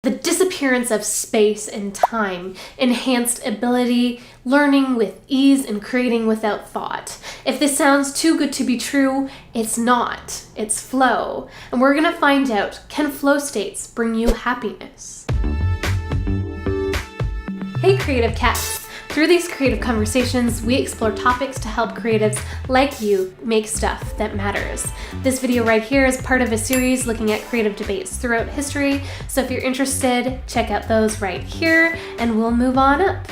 the disappearance of space and time, enhanced ability, learning with ease, and creating without thought. If this sounds too good to be true, it's not. It's flow. And we're gonna find out, can flow states bring you happiness? Hey creative cats! Through these creative conversations, we explore topics to help creatives like you make stuff that matters. This video right here is part of a series looking at creative debates throughout history, so if you're interested, check out those right here, and we'll move on up.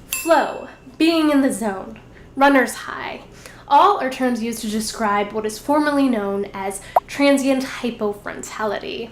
Flow, being in the zone, runner's high. All are terms used to describe what is formerly known as transient hypofrontality.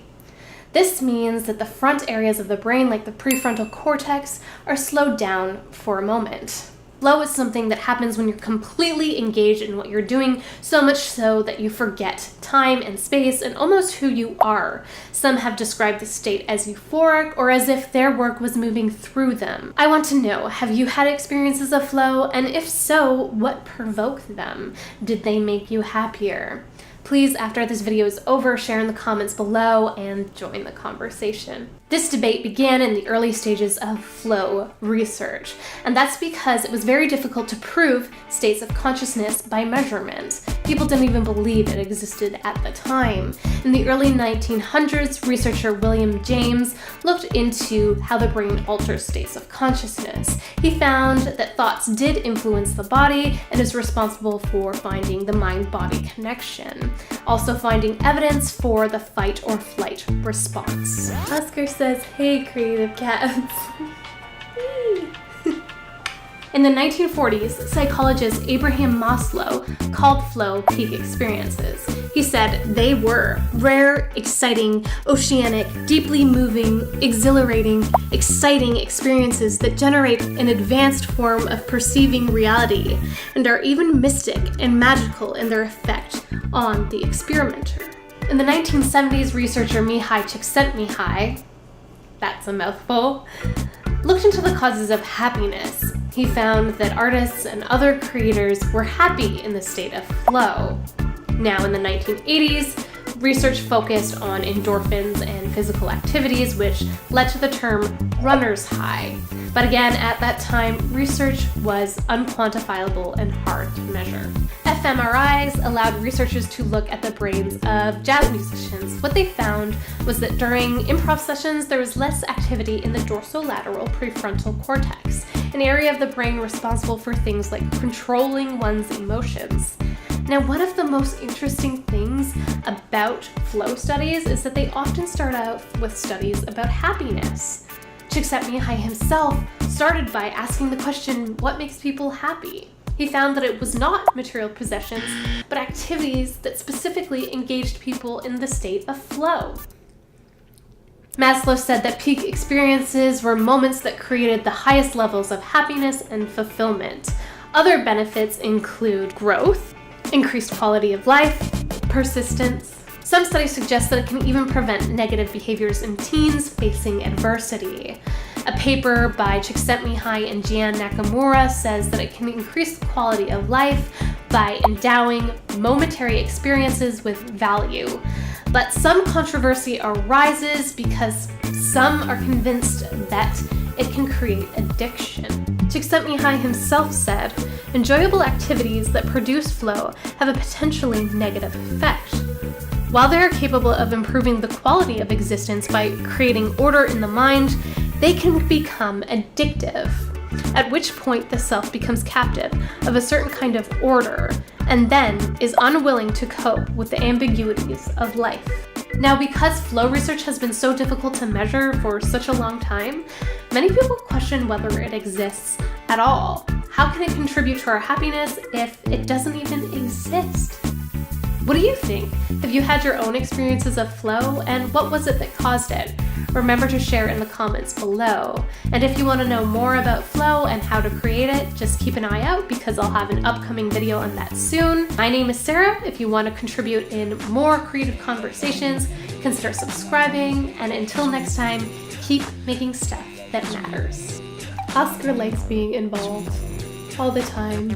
This means that the front areas of the brain, like the prefrontal cortex, are slowed down for a moment. Flow is something that happens when you're completely engaged in what you're doing, so much so that you forget time and space and almost who you are. Some have described the state as euphoric or as if their work was moving through them. I want to know, have you had experiences of flow? And if so, what provoked them? Did they make you happier? Please, after this video is over, share in the comments below and join the conversation. This debate began in the early stages of flow research, and that's because it was very difficult to prove states of consciousness by measurement. People didn't even believe it existed at the time. In the early 1900s, researcher William James looked into how the brain alters states of consciousness. He found that thoughts did influence the body and is responsible for finding the mind-body connection, also finding evidence for the fight or flight response. Oscar says, hey creative cats. In the 1940s, psychologist Abraham Maslow called flow peak experiences. He said they were rare, exciting, oceanic, deeply moving, exhilarating, exciting experiences that generate an advanced form of perceiving reality and are even mystic and magical in their effect on the experimenter. In the 1970s, researcher Mihaly Csikszentmihalyi, that's a mouthful, looked into the causes of happiness. He found that artists and other creators were happy in the state of flow. Now, in the 1980s, research focused on endorphins and physical activities, which led to the term runner's high. But again, at that time, research was unquantifiable and hard to measure. fMRIs allowed researchers to look at the brains of jazz musicians. What they found was that during improv sessions, there was less activity in the dorsolateral prefrontal cortex, an area of the brain responsible for things like controlling one's emotions. Now, one of the most interesting things about flow studies is that they often start out with studies about happiness. Csikszentmihalyi himself started by asking the question, what makes people happy? He found that it was not material possessions, but activities that specifically engaged people in the state of flow. Maslow said that peak experiences were moments that created the highest levels of happiness and fulfillment. Other benefits include growth, increased quality of life, persistence. Some studies suggest that it can even prevent negative behaviors in teens facing adversity. A paper by Csikszentmihalyi and Gian Nakamura says that it can increase the quality of life by endowing momentary experiences with value. But some controversy arises because some are convinced that it can create addiction. Csikszentmihalyi himself said, enjoyable activities that produce flow have a potentially negative effect. While they are capable of improving the quality of existence by creating order in the mind, they can become addictive, at which point the self becomes captive of a certain kind of order and then is unwilling to cope with the ambiguities of life. Now, because flow research has been so difficult to measure for such a long time, many people question whether it exists at all. How can it contribute to our happiness if it doesn't even exist? What do you think? Have you had your own experiences of flow, and what was it that caused it? Remember to share in the comments below. And if you want to know more about flow and how to create it, just keep an eye out because I'll have an upcoming video on that soon. My name is Sarah. If you want to contribute in more creative conversations, consider subscribing. And until next time, keep making stuff that matters. Oscar likes being involved all the time.